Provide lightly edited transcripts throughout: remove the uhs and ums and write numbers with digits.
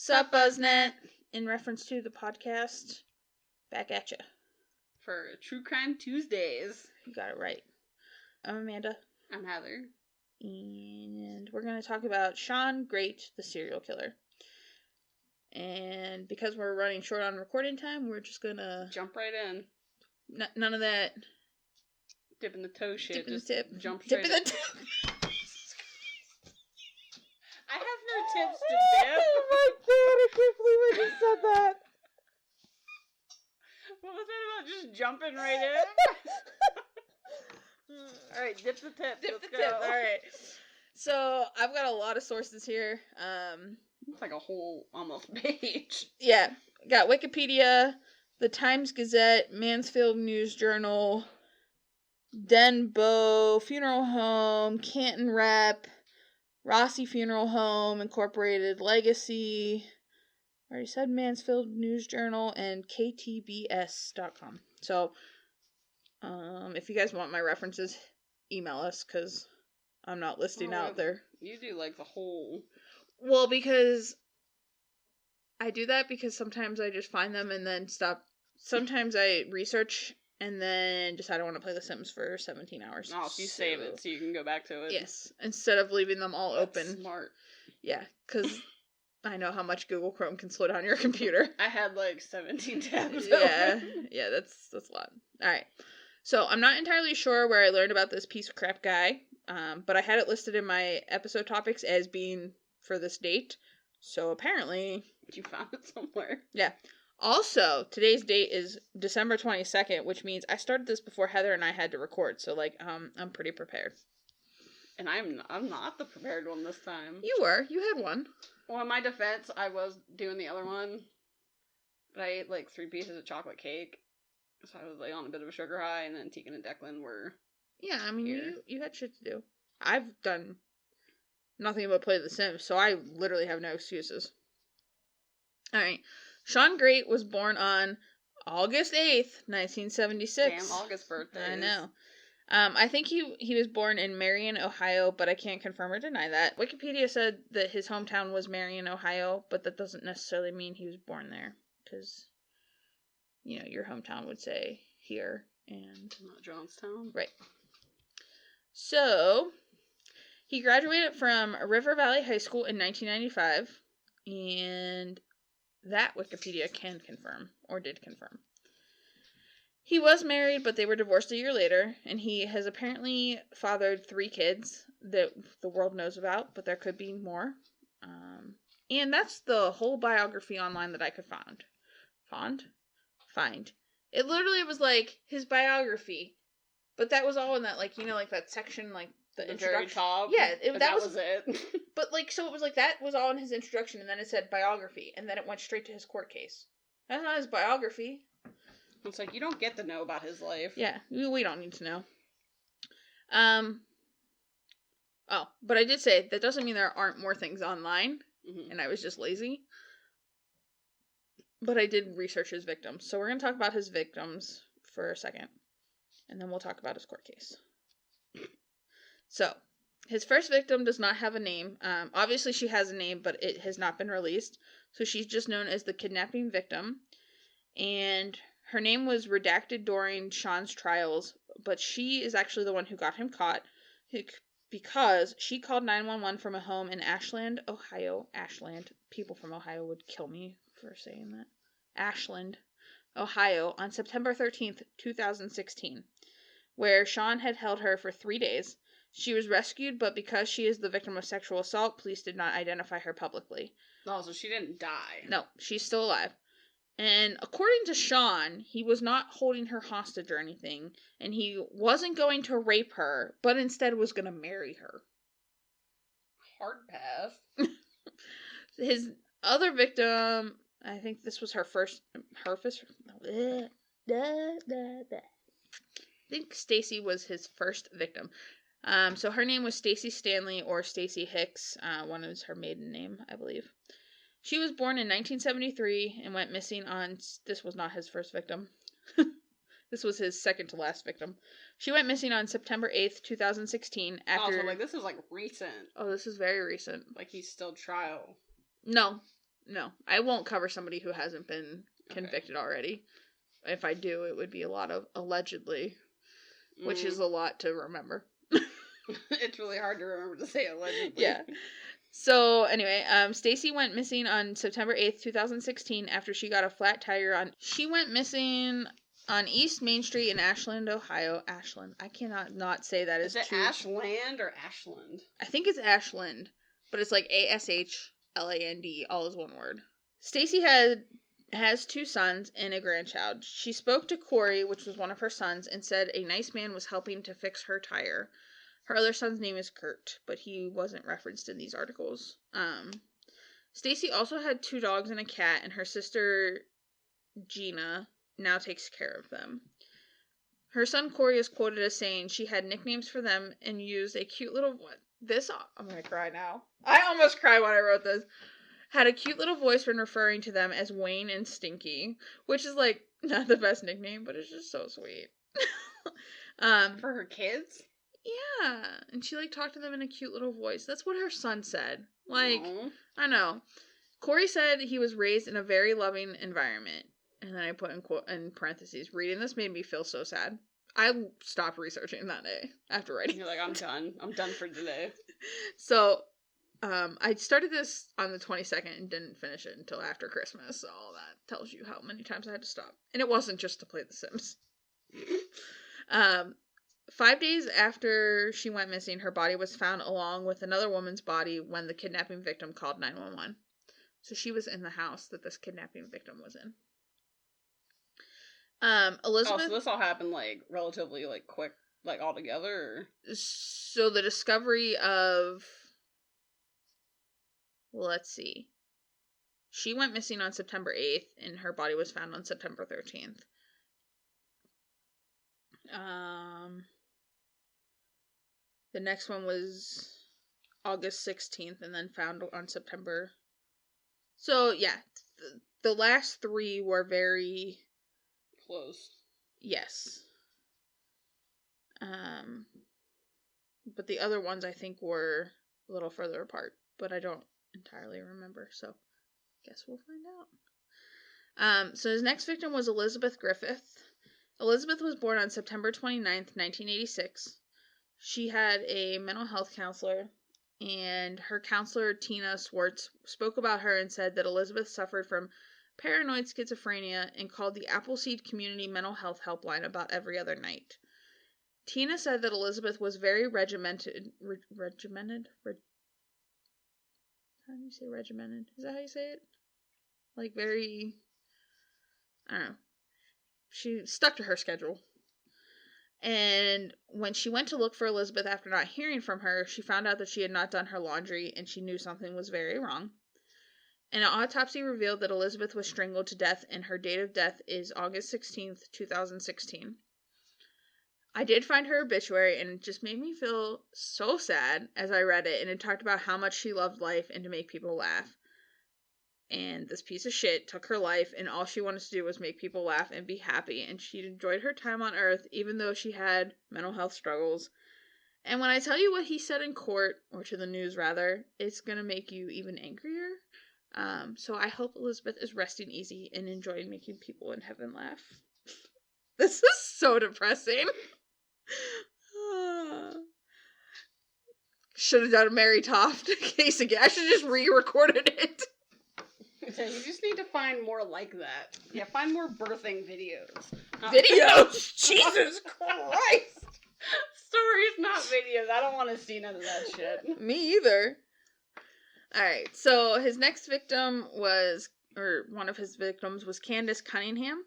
Sup, Buzznet? In reference to the podcast, back at ya. For True Crime Tuesdays. You got it right. I'm Amanda. I'm Heather. And we're going to talk about Shawn, Grate, the serial killer. And because we're running short on recording time, we're just going to... jump right in. None of that... Dipping the toe shit. Dipping the tip. Jump straight Dipping the tip. I have no tips to dip. Oh my god, I can't believe I just said that. What was that about? Just jumping right in? Alright, dip the tip. Dip Let's the go. tip. Alright. So, I've got a lot of sources here. It's like a whole almost page. Yeah. Got Wikipedia, the Times Gazette, Mansfield News Journal, Denbo Funeral Home, Canton Rep, Rossi Funeral Home Incorporated, Legacy, I already said Mansfield News Journal, and ktbs.com. So, if you guys want my references, email us, because I'm not listing out there. You do like the whole... Well, because I do that because sometimes I just find them and then stop. Sometimes I research and then decide I want to play The Sims for 17 hours. Oh, so you save it so you can go back to it. Yes, instead of leaving them all That's open. Smart. Yeah, because I know how much Google Chrome can slow down your computer. I had like 17 tabs Yeah, open. yeah, that's a lot. Alright, so I'm not entirely sure where I learned about this piece of crap guy, but I had it listed in my episode topics as being for this date, so apparently... You found it somewhere. Yeah. Also, today's date is December 22nd, which means I started this before Heather and I had to record, so, I'm pretty prepared. And I'm not the prepared one this time. You were. You had one. Well, in my defense, I was doing the other one, but I ate, 3 pieces of chocolate cake, so I was, on a bit of a sugar high, and then Tegan and Declan were Yeah, I mean, here. you had shit to do. I've done nothing but play The Sims, so I literally have no excuses. Alright. Shawn Grate was born on August 8th, 1976. Damn, August birthdays. I know. I think he was born in Marion, Ohio, but I can't confirm or deny that. Wikipedia said that his hometown was Marion, Ohio, but that doesn't necessarily mean he was born there. Because, your hometown would say here and... Not Johnstown. Right. So, he graduated from River Valley High School in 1995, and... that Wikipedia can confirm, or did confirm. He was married, but they were divorced a year later, and he has apparently fathered 3 kids that the world knows about, but there could be more. And that's the whole biography online that I could find. It literally was his biography, but that was all in that, that section, the introduction. Very top. Yeah, that was it. But, so it was that was all in his introduction, and then it said biography, and then it went straight to his court case. That's not his biography. It's you don't get to know about his life. Yeah, we don't need to know. Oh, but I did say, that doesn't mean there aren't more things online, and I was just lazy. But I did research his victims, so we're going to talk about his victims for a second, and then we'll talk about his court case. So, his first victim does not have a name. Obviously, she has a name, but it has not been released. So, she's just known as the kidnapping victim. And her name was redacted during Shawn's trials, but she is actually the one who got him caught because she called 911 from a home in Ashland, Ohio. Ashland. People from Ohio would kill me for saying that. Ashland, Ohio, on September 13th, 2016, where Shawn had held her for 3 days. She was rescued, but because she is the victim of sexual assault, police did not identify her publicly. Oh, so she didn't die. No, she's still alive. And according to Shawn, he was not holding her hostage or anything, and he wasn't going to rape her, but instead was going to marry her. Hard pass. His other victim, I think this was her first... I think Stacy was his first victim. So her name was Stacy Stanley or Stacy Hicks. One is her maiden name, I believe. She was born in 1973 and went missing on... This was not his first victim. This was his second to last victim. She went missing on September 8th, 2016 after... Oh, so, this is, recent. Oh, this is very recent. He's still trial. No. No, I won't cover somebody who hasn't been convicted already. If I do, it would be a lot of allegedly, which is a lot to remember. It's really hard to remember to say allegedly. Yeah. So, anyway, Stacy went missing on September 8th, 2016 after she got a flat tire on... She went missing on East Main Street in Ashland, Ohio. Ashland. I cannot not say that. Is it Ashland or Ashland? I think it's Ashland, but it's like Ashland, all is one word. Stacy has 2 sons and a grandchild. She spoke to Corey, which was one of her sons, and said a nice man was helping to fix her tire. Her other son's name is Kurt, but he wasn't referenced in these articles. Stacy also had 2 dogs and a cat, and her sister Gina now takes care of them. Her son Corey is quoted as saying she had nicknames for them and used a cute little... I'm gonna cry now. I almost cried when I wrote this. Had a cute little voice when referring to them as Wayne and Stinky, which is, like, not the best nickname, but it's just so sweet. For her kids? Yeah, and she, like, talked to them in a cute little voice. That's what her son said. Like, aww. I know. Corey said he was raised in a very loving environment. And then I put in parentheses, reading this made me feel so sad. I stopped researching that day after writing. You're like, I'm done. I'm done for today. So, I started this on the 22nd and didn't finish it until after Christmas. So that tells you how many times I had to stop. And it wasn't just to play The Sims. 5 days after she went missing, her body was found along with another woman's body when the kidnapping victim called 911. So she was in the house that this kidnapping victim was in. Elizabeth... Oh, so this all happened, like, relatively, like, quick, like, all together, or? So the discovery of... Well, let's see. She went missing on September 8th, and her body was found on September 13th. The next one was August 16th, and then found on September... So, yeah, the last 3 were very... close. Yes. But the other ones, I think, were a little further apart, but I don't entirely remember, so guess we'll find out. So his next victim was Elizabeth Griffith. Elizabeth was born on September 29th, 1986. She had a mental health counselor, and her counselor, Tina Swartz, spoke about her and said that Elizabeth suffered from paranoid schizophrenia and called the Appleseed Community Mental Health Helpline about every other night. Tina said that Elizabeth was very regimented? How do you say regimented? Is that how you say it? Like, very... I don't know. She stuck to her schedule. And when she went to look for Elizabeth after not hearing from her, she found out that she had not done her laundry, and she knew something was very wrong. An autopsy revealed that Elizabeth was strangled to death, and her date of death is August 16th, 2016. I did find her obituary, and it just made me feel so sad as I read it, and it talked about how much she loved life and to make people laugh. And this piece of shit took her life, and all she wanted to do was make people laugh and be happy, and she enjoyed her time on Earth, even though she had mental health struggles. And when I tell you what he said in court, or to the news rather, it's gonna make you even angrier. So I hope Elizabeth is resting easy and enjoying making people in heaven laugh. This is so depressing. Should have done a Mary Toft case again. I should have just re-recorded it. So you just need to find more like that. Yeah, find more birthing videos. Videos? Jesus Christ! Stories, not videos. I don't want to see none of that shit. Me either. Alright, so his next victim was, or one of his victims was Candace Cunningham.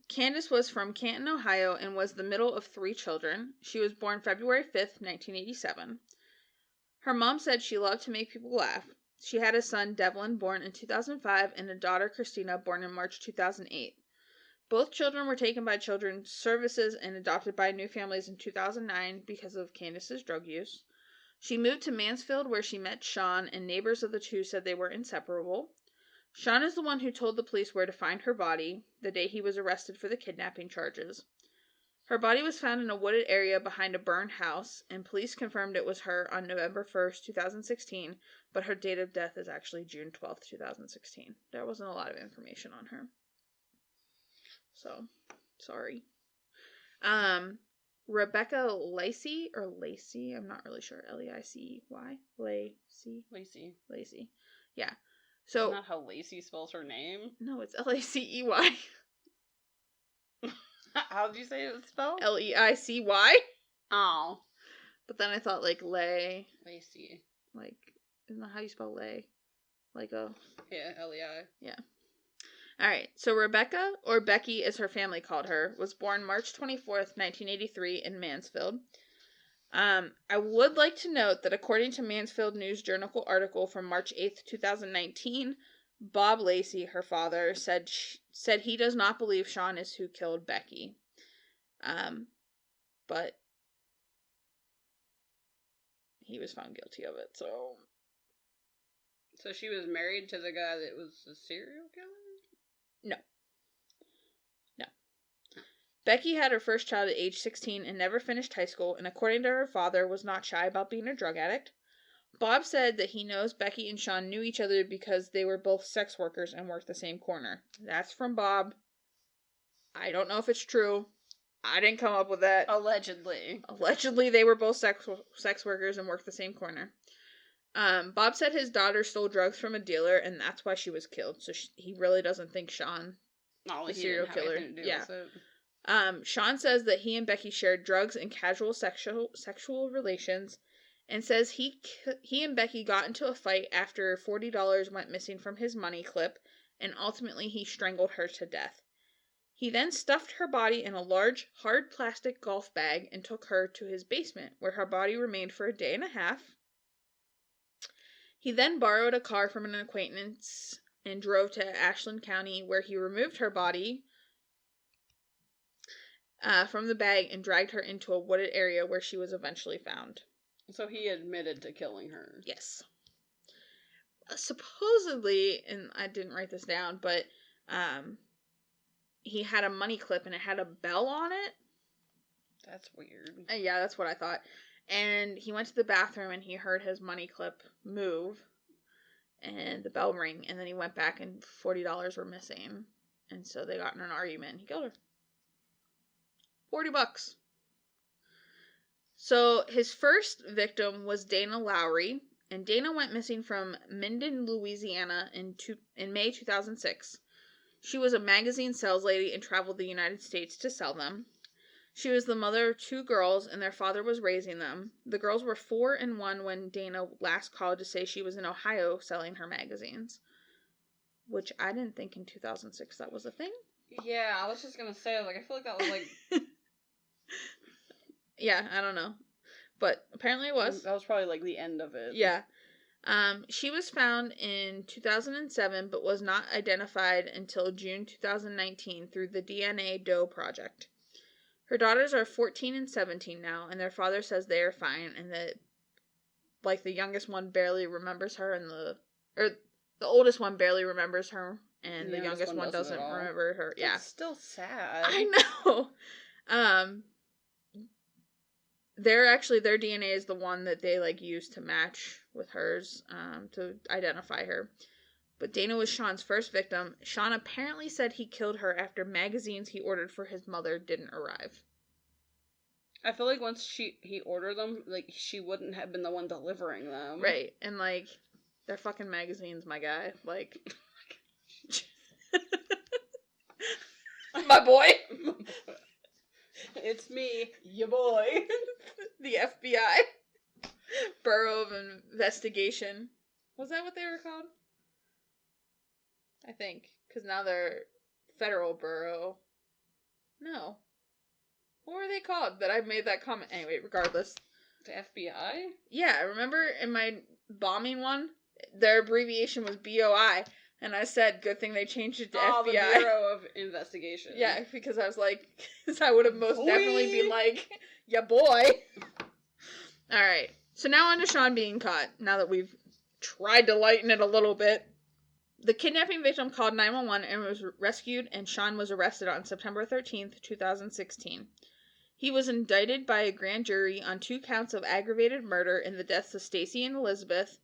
Candace was from Canton, Ohio, and was the middle of 3 children. She was born February 5th, 1987. Her mom said she loved to make people laugh. She had a son, Devlin, born in 2005, and a daughter, Christina, born in March 2008. Both children were taken by Children's Services and adopted by new families in 2009 because of Candace's drug use. She moved to Mansfield, where she met Shawn, and neighbors of the two said they were inseparable. Shawn is the one who told the police where to find her body the day he was arrested for the kidnapping charges. Her body was found in a wooded area behind a burned house, and police confirmed it was her on November 1st, 2016, but her date of death is actually June 12th, 2016. There wasn't a lot of information on her. So, sorry. Rebecca Lacey, or Lacey, I'm not really sure. L-E-I-C-Y? Lacey. Yeah. So, Isn't that how Lacey spells her name? no, it's L-A-C-E-Y. How did you say it was spelled? L-E-I-C-Y. Oh. But then I thought, like, Lacey. like, isn't that how you spell lay? Like a... Yeah, L-E-I. Yeah. Alright, so Rebecca, or Becky as her family called her, was born March 24th, 1983 in Mansfield. I would like to note that according to Mansfield News Journal article from March 8th, 2019, Bob Lacey, her father, said he does not believe Shawn is who killed Becky. But he was found guilty of it, so... So she was married to the guy that was a serial killer? No. Becky had her first child at age 16 and never finished high school, and according to her father, was not shy about being a drug addict. Bob said that he knows Becky and Shawn knew each other because they were both sex workers and worked the same corner. That's from Bob. I don't know if it's true. I didn't come up with that. Allegedly. Allegedly, they were both sex workers and worked the same corner. Bob said his daughter stole drugs from a dealer, and that's why she was killed. So he really doesn't think Shawn, the serial killer. Yeah. Shawn says that he and Becky shared drugs and casual sexual relations, and says he and Becky got into a fight after $40 went missing from his money clip, and ultimately he strangled her to death. He then stuffed her body in a large, hard plastic golf bag and took her to his basement, where her body remained for a day and a half. He then borrowed a car from an acquaintance and drove to Ashland County, where he removed her body from the bag and dragged her into a wooded area where she was eventually found. So he admitted to killing her. Yes. Supposedly, and I didn't write this down, but he had a money clip and it had a bell on it. That's weird. Yeah, that's what I thought. And he went to the bathroom and he heard his money clip move and the bell ring, and then he went back and $40 were missing. And so they got in an argument and he killed her. $40. So his first victim was Dana Lowry, and Dana went missing from Minden, Louisiana in May 2006. She was a magazine sales lady and traveled the United States to sell them. She was the mother of 2 girls, and their father was raising them. The girls were 4 and 1 when Dana last called to say she was in Ohio selling her magazines. Which I didn't think in 2006 that was a thing. Yeah, I was just gonna say, I feel like that was Yeah, I don't know. But apparently it was. That was probably the end of it. Yeah. She was found in 2007, but was not identified until June 2019 through the DNA Doe Project. Her daughters are 14 and 17 now, and their father says they are fine, and that, the youngest one barely remembers her, and the oldest one barely remembers her, and the youngest one doesn't remember her. Yeah. It's still sad. I know. Their DNA is the one that they use to match with hers, to identify her. But Dana was Shawn's first victim. Shawn apparently said he killed her after magazines he ordered for his mother didn't arrive. I feel like once he ordered them, she wouldn't have been the one delivering them. Right, and they're fucking magazines, my guy. My boy. It's me, your boy. The FBI. Bureau of Investigation. Was that what they were called? I think. Because now they're Federal Bureau. No. What were they called that I made that comment? Anyway, regardless. The FBI? Yeah, remember in my bombing one? Their abbreviation was BOI. And I said, good thing they changed it to FBI. The Bureau of Investigation. Yeah, because I was because I would have most definitely been yeah, boy. Alright, so now on to Shawn being caught, now that we've tried to lighten it a little bit. The kidnapping victim called 911 and was rescued, and Shawn was arrested on September 13th, 2016. He was indicted by a grand jury on 2 counts of aggravated murder in the deaths of Stacy and Elizabeth,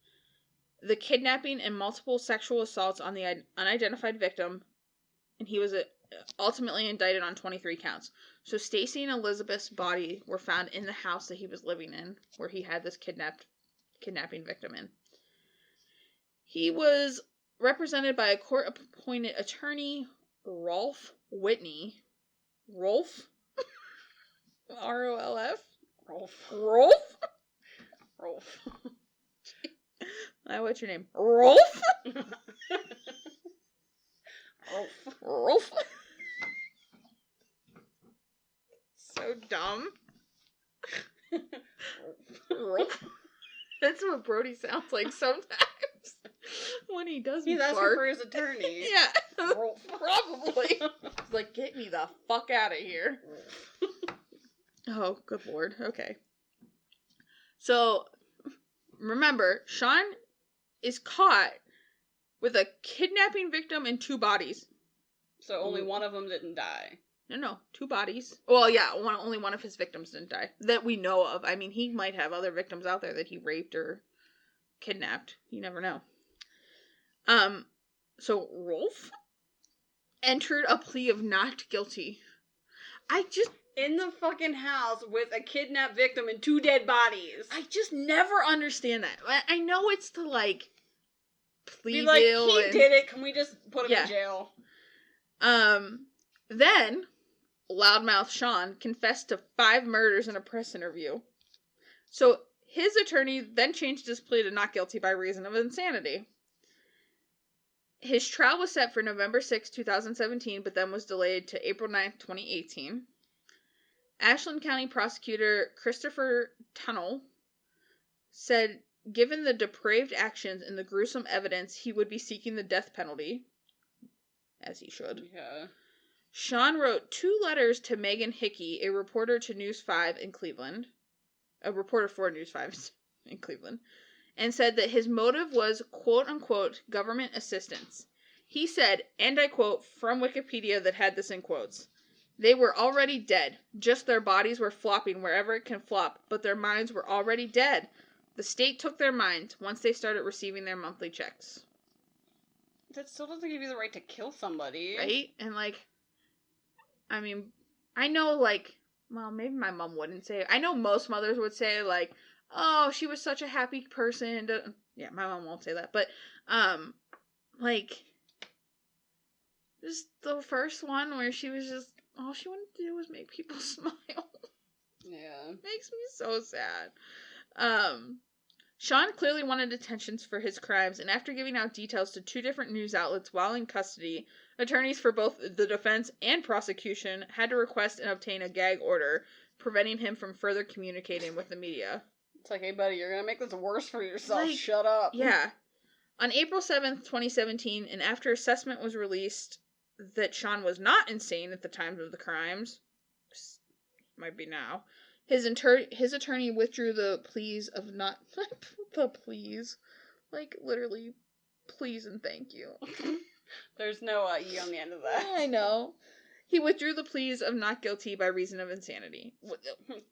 the kidnapping and multiple sexual assaults on the unidentified victim, and he was ultimately indicted on 23 counts. So Stacy and Elizabeth's body were found in the house that he was living in, where he had this kidnapping victim in. He was represented by a court-appointed attorney, Rolf Whitney. Rolf? R-O-L-F? Rolf. Rolf? Rolf. What's your name? Rolf? Rolf. Rolf? So dumb. Rolf. That's what Brody sounds like sometimes. When he does He's asking bark. for his attorney. Yeah. Rolf. Probably. He's like, get me the fuck out of here. Oh, good lord. Okay. So, remember, Shawn is caught with a kidnapping victim and 2 bodies. So only one of them didn't die. No, 2 bodies. Well, yeah, only one of his victims didn't die. That we know of. I mean, he might have other victims out there that he raped or kidnapped. You never know. So Rolf entered a plea of not guilty. In the fucking house with a kidnapped victim and 2 dead bodies. I just never understand that. I know it's to, like, plea Be like, deal he and... did it, can we just put him in jail? Then, loudmouth Shawn confessed to 5 murders in a press interview. So, his attorney then changed his plea to not guilty by reason of insanity. His trial was set for November 6, 2017, but then was delayed to April 9, 2018. Ashland County Prosecutor Christopher Tunnell said, given the depraved actions and the gruesome evidence, he would be seeking the death penalty. As he should. Yeah. Shawn wrote 2 letters to Megan Hickey, a reporter to News 5 in Cleveland. A reporter for News 5 in Cleveland. And said that his motive was, quote-unquote, government assistance. He said, and I quote from Wikipedia that had this in quotes, "They were already dead. Just their bodies were flopping wherever it can flop, but their minds were already dead. The state took their minds once they started receiving their monthly checks." That still doesn't give you the right to kill somebody. Right? And, like, I mean, I know, like, well, maybe my mom wouldn't say it. I know most mothers would say, like, oh, she was such a happy person. Yeah, my mom won't say that. But, like, just the first one where she was just, all she wanted to do was make people smile. Yeah. Makes me so sad. Shawn clearly wanted attention for his crimes, and after giving out details to 2 different news outlets while in custody, attorneys for both the defense and prosecution had to request and obtain a gag order, preventing him from further communicating with the media. It's like, hey buddy, you're gonna make this worse for yourself. Like, shut up. Yeah. On April 7th, 2017, and after assessment was released that Shawn was not insane at the time of the crimes, might be now, his attorney withdrew the pleas of not... the pleas. Like, literally, please and thank you. There's no E on the end of that. I know. He withdrew the pleas of not guilty by reason of insanity.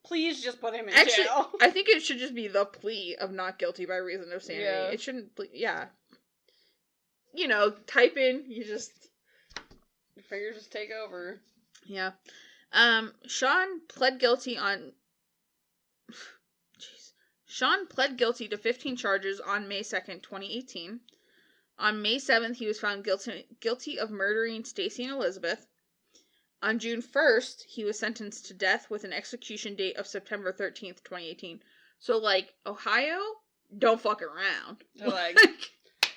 Please just put him in Actually, jail. I think it should just be the plea of not guilty by reason of sanity. Yeah. It shouldn't... Yeah. You know, type in, you just... Your fingers just take over. Yeah. Shawn pled guilty on... Shawn pled guilty to 15 charges on May 2nd, 2018. On May 7th, he was found guilty of murdering Stacy and Elizabeth. On June 1st, he was sentenced to death with an execution date of September 13th, 2018. So, like, Ohio, don't fuck around. They're like,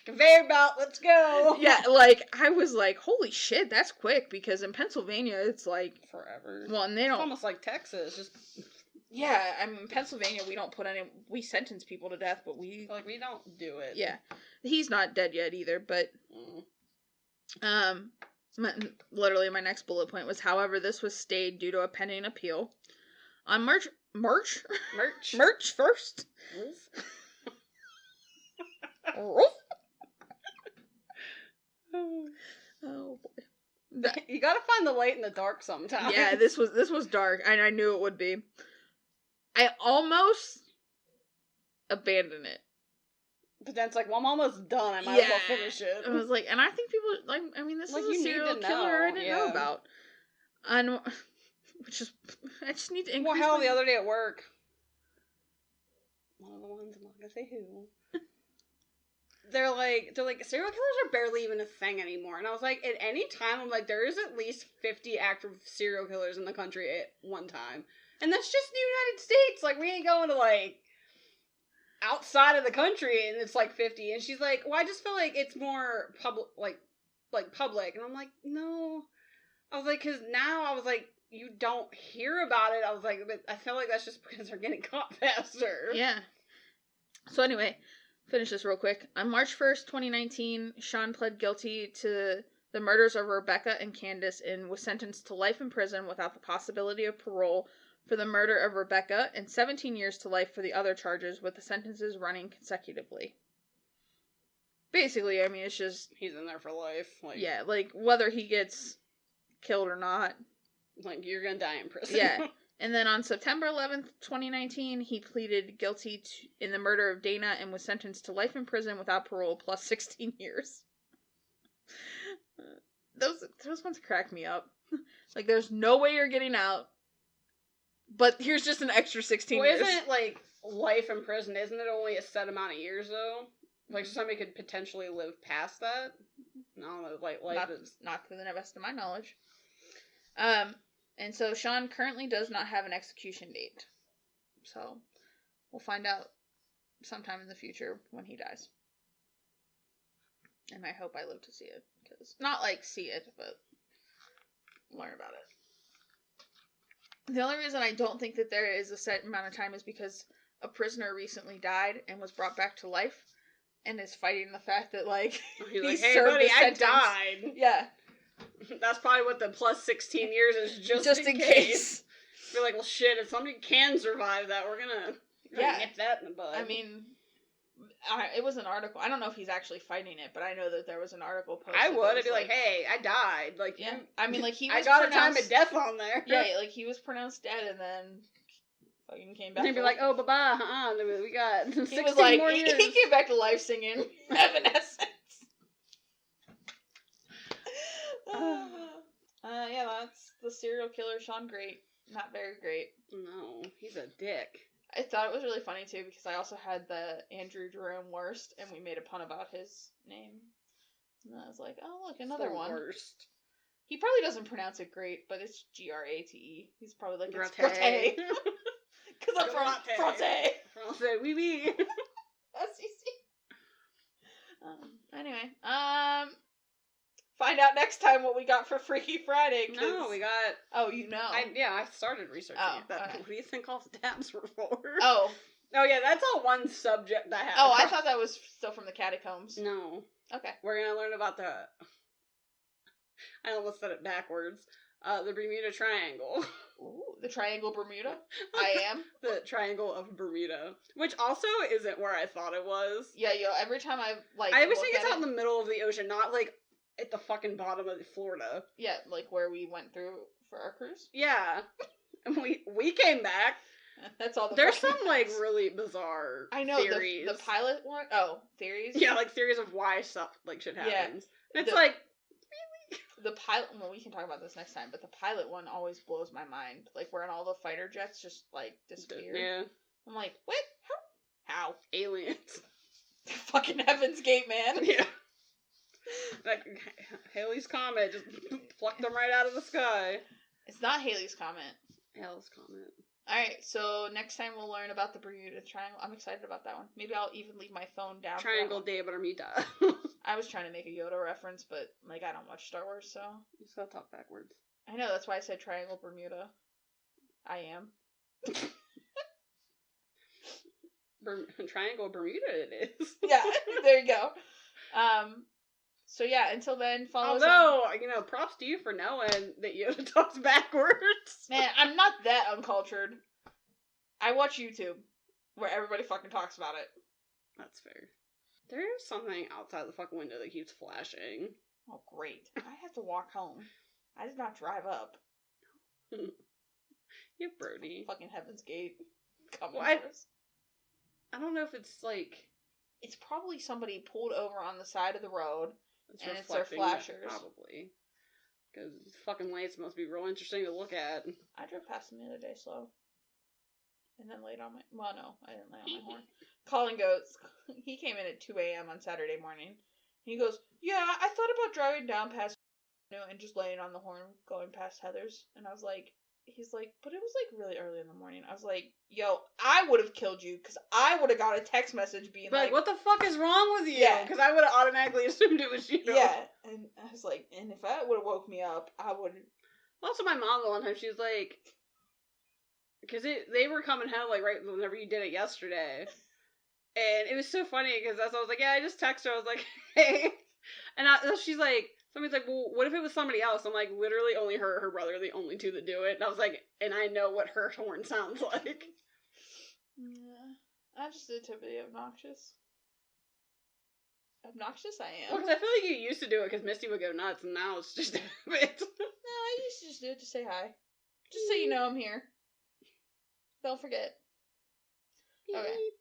conveyor belt, let's go. Yeah, like, I was like, holy shit, that's quick, because in Pennsylvania, it's like... Forever. Well, and they don't... It's almost like Texas, just... Yeah, I mean, in Pennsylvania, we sentence people to death, but we... Like, we don't do it. Yeah. He's not dead yet either, but... Literally, my next bullet point was, however, this was stayed due to a pending appeal. On March 1st? Oh, boy. You gotta find the light in the dark sometimes. Yeah, this was dark, and I knew it would be. I almost abandoned it. But then it's like, well, I'm almost done. I might as well finish it. I was like, and I think people, like, I mean, this Like, is a you need serial to killer I know, didn't know about. And, which is, I just need to increase Well, hell, the other day at work, one of the ones, I'm not gonna say who, they're like, serial killers are barely even a thing anymore. And I was like, at any time, I'm like, there is at least 50 active serial killers in the country at one time. And that's just the United States. Like, we ain't going to, like, outside of the country and it's like 50. And she's like, well, I just feel like it's more public, like public. And I'm like, no. I was like, because now I was like, you don't hear about it. I was like, but I feel like that's just because they're getting caught faster. Yeah. So anyway, finish this real quick. On March 1st, 2019, Shawn pled guilty to the murders of Rebecca and Candace and was sentenced to life in prison without the possibility of parole for the murder of Rebecca and 17 years to life for the other charges, with the sentences running consecutively. Basically, I mean, it's just... He's in there for life. Like, yeah, like, whether he gets killed or not. Like, you're gonna die in prison. Yeah. And then on September 11th, 2019, he pleaded guilty in the murder of Dana and was sentenced to life in prison without parole plus 16 years. Those ones crack me up. Like, there's no way you're getting out, but here's just an extra 16 years. Isn't it, like, life in prison? Isn't it only a set amount of years, though? Like, somebody could potentially live past that? No, like, life is... Not to the best of my knowledge. And so Shawn currently does not have an execution date. So, we'll find out sometime in the future when he dies. And I hope I live to see it. Because, not like see it, but learn about it. The only reason I don't think that there is a set amount of time is because a prisoner recently died and was brought back to life and is fighting the fact that, like, he's like, hey, buddy, I died. Yeah. That's probably what the plus 16 years is, just in case. You're like, well, shit, if somebody can survive that, we're gonna nip that in the bud. I mean, it was an article. I don't know if he's actually fighting it, but I know that there was an article posted. I would. I'd be like, hey, I died. Like, yeah. I mean, like, he was I got a time of death on there. Yeah, like, he was pronounced dead and then fucking came back. And he'd be like, oh, bye-bye, we got 16 more years. He came back to life singing Evanescence. Yeah, that's the serial killer Shawn Grate. Not very great. No, he's a dick. I thought it was really funny, too, because I also had the Andrew Jerome Worst, and we made a pun about his name. And I was like, oh, look, another one. Worst. He probably doesn't pronounce it great, but it's Grate. He's probably like, it's Grate. Because I'm from Frate. Frate, oui, oui. SEC. Anyway, find out next time what we got for Freaky Friday. No, we got... Oh, you know. I started researching it. Okay. What do you think all the tabs were for? Oh, yeah, that's all one subject I have. Oh, I thought that was still from the catacombs. No. Okay. We're going to learn about the... I almost said it backwards. The Bermuda Triangle. Ooh, the Triangle Bermuda? I am. The Triangle of Bermuda. Which also isn't where I thought it was. Yeah, every time I always think it's out in the middle of the ocean, not, like, at the fucking bottom of Florida. Yeah, like where we went through for our cruise. Yeah. And we came back. That's all There's some, like, really bizarre theories. The pilot one? Oh, theories? Yeah, like, theories of why stuff, like, shit happens. Yeah. It's like... The pilot, well, we can talk about this next time, but the pilot one always blows my mind. Like, where all the fighter jets just, like, disappear. Yeah. I'm like, what? How? Aliens. Fucking Heaven's Gate, man. Yeah. Like, Halley's Comet just plucked them right out of the sky. It's not Halley's Comet. Halley's Comet. Alright, so next time we'll learn about the Bermuda Triangle. I'm excited about that one. Maybe I'll even leave my phone down. Triangle de Bermuda. I was trying to make a Yoda reference, but, like, I don't watch Star Wars, so... You just gotta talk backwards. I know, that's why I said Triangle Bermuda. I am. Triangle Bermuda it is. Yeah, there you go. So yeah, until then, follow us on... props to you for knowing that Yoda talks backwards. Man, I'm not that uncultured. I watch YouTube, where everybody fucking talks about it. That's fair. There's something outside the fucking window that keeps flashing. Oh, great. I have to walk home. I did not drive up. You Brody. Fucking Heaven's Gate. I don't know if it's, like... it's probably somebody pulled over on the side of the road, and it's their reflecting flashers. Probably. Because fucking lights must be real interesting to look at. I drove past them the other day slow. And then laid on my... Well, no, I didn't lay on my horn. Colin goes... He came in at 2 a.m. on Saturday morning. He goes, yeah, I thought about driving down past... and just laying on the horn going past Heather's. And I was like... He's like, but it was like really early in the morning. I was like, yo, I would have killed you because I would have got a text message being like, what the fuck is wrong with you? Yeah. Because I would have automatically assumed it was you. Yeah. And I was like, and if that would have woke me up, I would have... Also, my mom, the one time, she was like, because they were coming home, like, right whenever you did it yesterday. And it was so funny, because I was like, yeah, I just texted her. I was like, hey. And she's like, somebody's like, well, what if it was somebody else? I'm like, literally only her brother are the only two that do it. And I was like, and I know what her horn sounds like. Yeah. I just did to be obnoxious. Obnoxious I am. Well, because I feel like you used to do it because Misty would go nuts, and now it's just a bit. No, I used to just do it to say hi. Just so you know I'm here. Don't forget. Okay.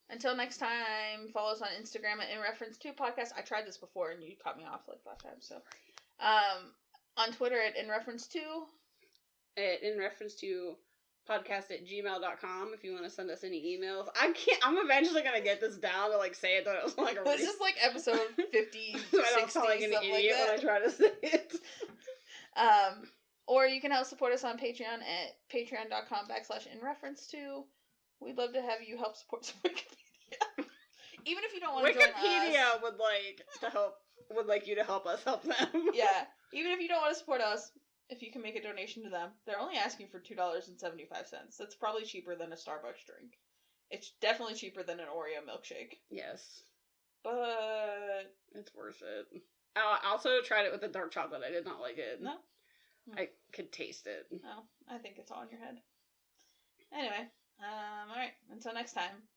Until next time, follow us on Instagram at In Reference To Podcast. I tried this before and you cut me off like 5 times, so. On Twitter at In Reference To. At In Reference To podcast@gmail.com if you want to send us any emails. I'm eventually going to get this down to like say it. That it was like this is like episode 50, so I don't sound like an idiot when I try to say it. Or you can help support us on Patreon at patreon.com/inreference2. We'd love to have you help support Wikipedia. Even if you don't want to join us. Wikipedia would like you to help us help them. Yeah. Even if you don't want to support us, if you can make a donation to them, they're only asking for $2.75. That's probably cheaper than a Starbucks drink. It's definitely cheaper than an Oreo milkshake. Yes. But it's worth it. I also tried it with the dark chocolate. I did not like it. No? I could taste it. No, I think it's all in your head. Anyway, alright, until next time.